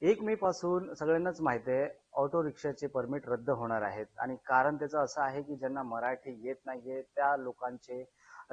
1 मे पासून सगळ्यांनाच माहिती आहे ऑटो रिक्षाचे परमिट रद्द होणार आहेत आणि कारण त्याचं असं आहे की ज्यांना मराठी येत नाहीये त्या लोकांचे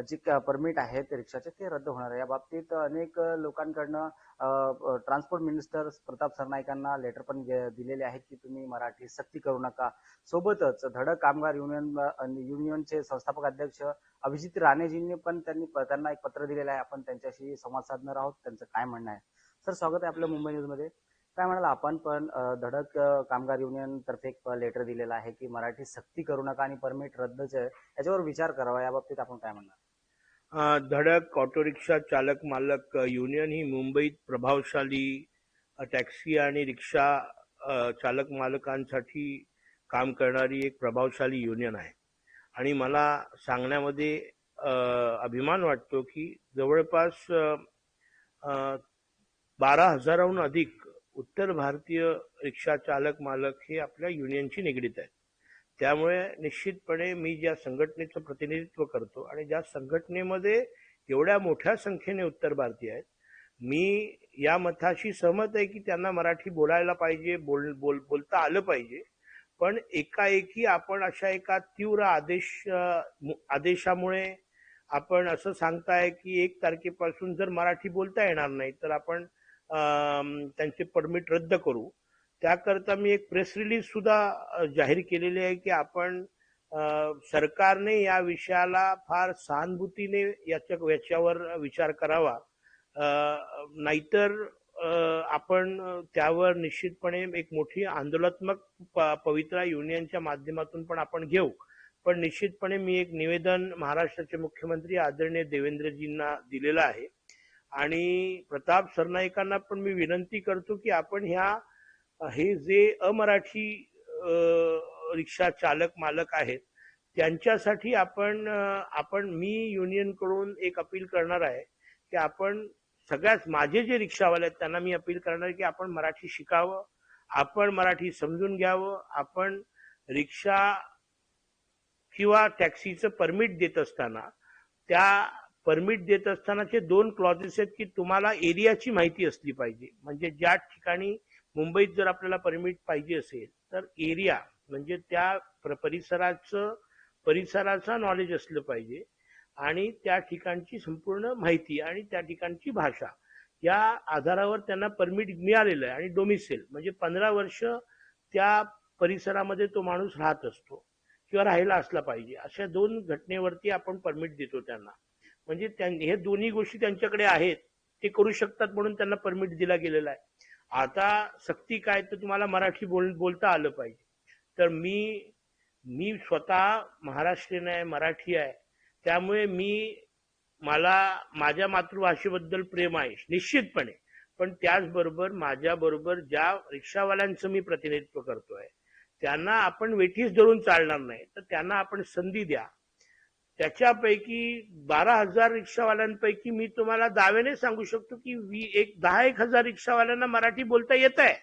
जे परमिट आहेत रिक्षाचे ते रद्द होणार आहे. या बाबतीत अनेक लोकांकडनं ट्रान्सपोर्ट मिनिस्टर प्रताप सरनाईकांना लेटर पण दिलेले आहेत की तुम्ही मराठी सक्ती करू नका. सोबतच धडक कामगार युनियनचे संस्थापक अध्यक्ष अभिजित राणेजींनी पण त्यांना एक पत्र दिलेलं आहे. आपण त्यांच्याशी संवाद साधणार आहोत. त्यांचं काय म्हणणं आहे? सर, स्वागत आहे आपलं मुंबई न्यूजमध्ये. काय म्हणाल आपण पण धडक कामगार युनियन तर्फे एक लेटर दिलेला आहे की मराठी सक्ती करू नका आणि परमिट रद्दच आहे याच्यावर विचार करावा. या बाबतीत आपण काय म्हणणार? धडक ऑटो रिक्षा चालक मालक युनियन ही मुंबईत प्रभावशाली टॅक्सी आणि रिक्षा चालक मालकांसाठी काम करणारी एक प्रभावशाली युनियन आहे आणि मला सांगण्यामध्ये अभिमान वाटतो की जवळपास 12,000हून अधिक उत्तर भारतीय रिक्षा चालक मालक हे आपल्या युनियनशी निगडीत आहेत. त्यामुळे निश्चितपणे मी ज्या संघटनेचं प्रतिनिधित्व करतो आणि ज्या संघटनेमध्ये एवढ्या मोठ्या संख्येने उत्तर भारतीय आहेत, मी या मताशी सहमत आहे की त्यांना मराठी बोलायला पाहिजे, बोलता आलं पाहिजे. पण एकाएकी आपण अशा एका तीव्र आदेशामुळे आपण असं सांगताय की 1 तारखेपासून जर मराठी बोलता येणार नाही तर आपण त्यांचे परमिट रद्द करू. त्याकरता मी एक प्रेस रिलीज सुद्धा जाहीर केलेली आहे की आपण सरकारने या विषयाला फार सहानुभूतीने याच्यावर विचार करावा. नाहीतर आपण त्यावर निश्चितपणे एक मोठी आंदोलनात्मक पवित्रा युनियनच्या माध्यमातून पण आपण घेऊ. पण निश्चितपणे मी एक निवेदन महाराष्ट्राचे मुख्यमंत्री आदरणीय देवेंद्रजींना दिलेलं आहे आणि प्रताप सरनाईकांना पण मी विनंती करतो की आपण हे जे अमराठी रिक्षा चालक मालक आहेत त्यांच्यासाठी आपण मी युनियन कडून एक अपील करणार आहे की आपण सगळ्यात माझे जे रिक्षावाले आहेत त्यांना मी अपील करणार आहे की आपण मराठी शिकावं, आपण मराठी समजून घ्यावं. आपण रिक्षा किंवा टॅक्सीचं परमिट देत असताना परमिट देत असतानाचे 2 क्लॉजेस आहेत की तुम्हाला एरियाची माहिती असली पाहिजे. म्हणजे ज्या ठिकाणी मुंबईत जर आपल्याला परमिट पाहिजे असेल तर एरिया म्हणजे त्या परिसराचं नॉलेज असलं पाहिजे आणि त्या ठिकाणची संपूर्ण माहिती आणि त्या ठिकाणची भाषा या आधारावर त्यांना परमिट मिळालेलं आहे. आणि डोमिसेल म्हणजे 15 वर्ष त्या परिसरामध्ये तो माणूस राहत असतो किंवा राहायला असला पाहिजे. अशा 2 घटनेवरती आपण परमिट देतो त्यांना. म्हणजे हे दोन्ही गोष्टी त्यांच्याकडे आहेत, ते करू शकतात म्हणून त्यांना परमिट दिला गेलेला आहे. आता सक्ती काय तर तुम्हाला मराठी बोलता आलं पाहिजे. तर मी स्वतः महाराष्ट्रीयन आहे, मराठी आहे. त्यामुळे मला माझ्या मातृभाषेबद्दल प्रेम आहे निश्चितपणे. पण त्याचबरोबर माझ्याबरोबर ज्या रिक्षावाल्यांचं मी प्रतिनिधित्व करतोय त्यांना आपण वेठीस धरून चालणार नाही, तर त्यांना आपण संधी द्या. त्याच्यापैकी 12,000 रिक्षावाल्यांपैकी मी तुम्हाला दाव्याने सांगू शकतो की 10,000 रिक्षावाल्यांना मराठी बोलता येत आहे.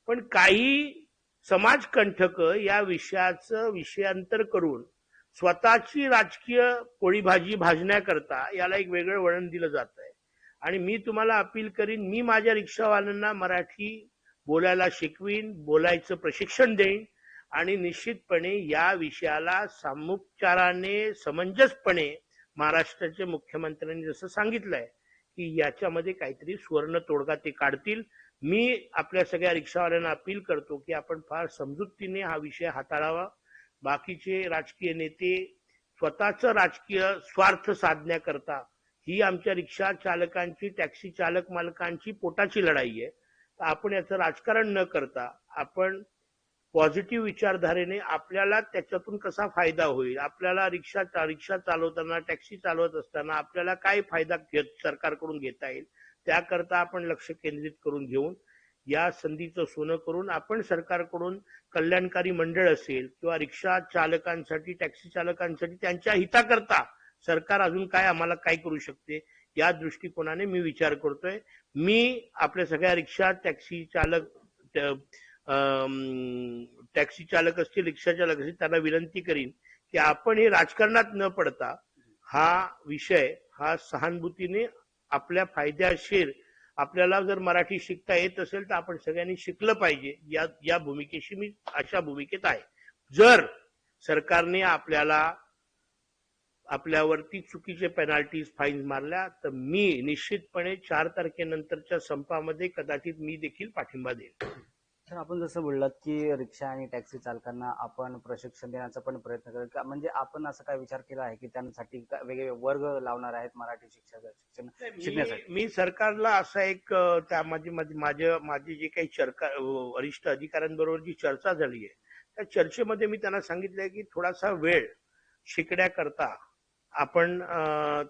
पण काही समाजकंठक या विषयाचं विषयांतर करून स्वतःची राजकीय पोळीभाजी भाजण्याकरता याला एक वेगळं वळण दिलं जात आहे. आणि मी तुम्हाला अपील करीन, मी माझ्या रिक्षावाल्यांना मराठी बोलायला शिकवीन, बोलायचं प्रशिक्षण देईन आणि निश्चितपणे या विषयाला सामुपचाराने समंजसपणे महाराष्ट्राचे मुख्यमंत्र्यांनी जसं सांगितलंय की याच्यामध्ये काहीतरी सुवर्ण तोडगा ते काढतील. मी आपल्या सगळ्या रिक्षावाल्यांना अपील करतो की आपण फार समजुतीने हा विषय हाताळावा. बाकीचे राजकीय नेते स्वतःचं राजकीय स्वार्थ साधण्याकरता ही आमच्या रिक्षा चालकांची, टॅक्सी चालक मालकांची पोटाची लढाई आहे. तर आपण याचं राजकारण न करता आपण पॉझिटिव्ह विचारधारेने आपल्याला त्याच्यातून कसा फायदा होईल, आपल्याला रिक्षा चालवताना, टॅक्सी चालवत असताना आपल्याला काय फायदा सरकारकडून घेता येईल त्याकरता आपण लक्ष केंद्रित करून घेऊन या संधीचं सोनं करून आपण सरकारकडून कल्याणकारी मंडळ असेल किंवा रिक्षा चालकांसाठी, टॅक्सी चालकांसाठी त्यांच्या हिताकरता सरकार अजून आम्हाला काय करू शकते या दृष्टिकोनाने मी विचार करतोय. मी आपल्या सगळ्या रिक्षा, टॅक्सी चालक असतील, रिक्षा चालक असतील त्यांना विनंती करीन की आपण हे राजकारणात न पडता हा विषय हा सहानुभूतीने आपल्या फायद्याशीर आपल्याला जर मराठी शिकता येत असेल तर आपण सगळ्यांनी शिकलं पाहिजे. या भूमिकेशी मी अशा भूमिकेत आहे. जर सरकारने आपल्यावरती चुकीचे पेनाल्टीज फाईन मारल्या तर मी निश्चितपणे 4 तारखेनंतरच्या संपामध्ये कदाचित मी देखील पाठिंबा देईन. तर आपण जसं बोललात की रिक्षा आणि टॅक्सी चालकांना आपण प्रशिक्षण देण्याचा पण प्रयत्न करत, म्हणजे आपण असं काय विचार केला आहे की त्यांसाठी वेगवेगळे वर्ग लावणार आहेत मराठी शिक्षण शिकण्यासाठी? मी सरकारला असा एक माझी जे काही वरिष्ठ अधिकाऱ्यांबरोबर जी चर्चा झाली आहे त्या चर्चेमध्ये मी त्यांना सांगितलंय की थोडासा वेळ शिकण्याकरता आपण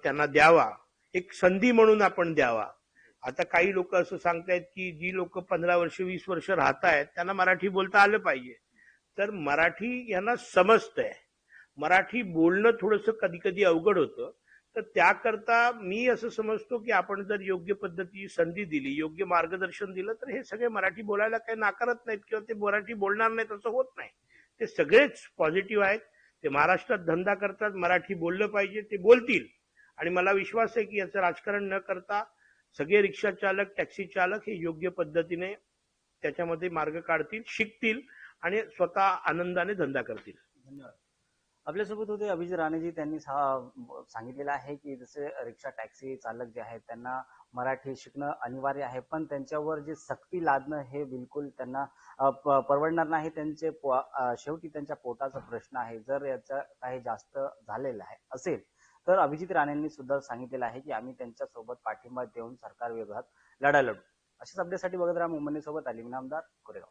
त्यांना द्यावा, एक संधी म्हणून आपण द्यावा. आता काही लोक असं सांगतायत की जी लोक 15 वर्ष 20 वर्ष राहत आहेत त्यांना मराठी बोलता आलं पाहिजे. तर मराठी यांना समजतंय, मराठी बोलणं थोडंसं कधी कधी अवघड होतं. तर त्याकरता मी असं समजतो की आपण जर योग्य पद्धतीची संधी दिली, योग्य मार्गदर्शन दिलं तर हे सगळे मराठी बोलायला काही नाकारत नाहीत किंवा ते मराठी बोलणार नाहीत असं होत नाही. ते सगळेच पॉझिटिव्ह आहेत. ते महाराष्ट्रात धंदा करतात, मराठी बोललं पाहिजे, ते बोलतील. आणि मला विश्वास आहे की याचं राजकारण न करता सगळे रिक्षा चालक, टॅक्सी चालक हे योग्य पद्धतीने त्याच्यामध्ये मार्ग काढतील, शिकतील आणि स्वतः आनंदाने धंदा करतील. धन्यवाद. आपल्यासोबत होते अभिजित राणेजी. त्यांनी सांगितलेलं आहे की जसे रिक्षा टॅक्सी चालक जे आहेत त्यांना मराठी शिकणं अनिवार्य आहे, पण त्यांच्यावर जे सक्ती लादणं हे बिलकुल त्यांना परवडणार नाही. शेवटी त्यांच्या पोटाचा प्रश्न आहे. जर याचा काही जास्त झालेलं आहे असेल तर अभिजित राणेंनी सुद्धा सांगितलेलं आहे की आम्ही त्यांच्यासोबत पाठिंबा देऊन सरकार विरोधात लढा लढू. अशाच अपडेटसाठी बघत राहा मुंबई सोबत. अली इनामदार, कोरेगाव.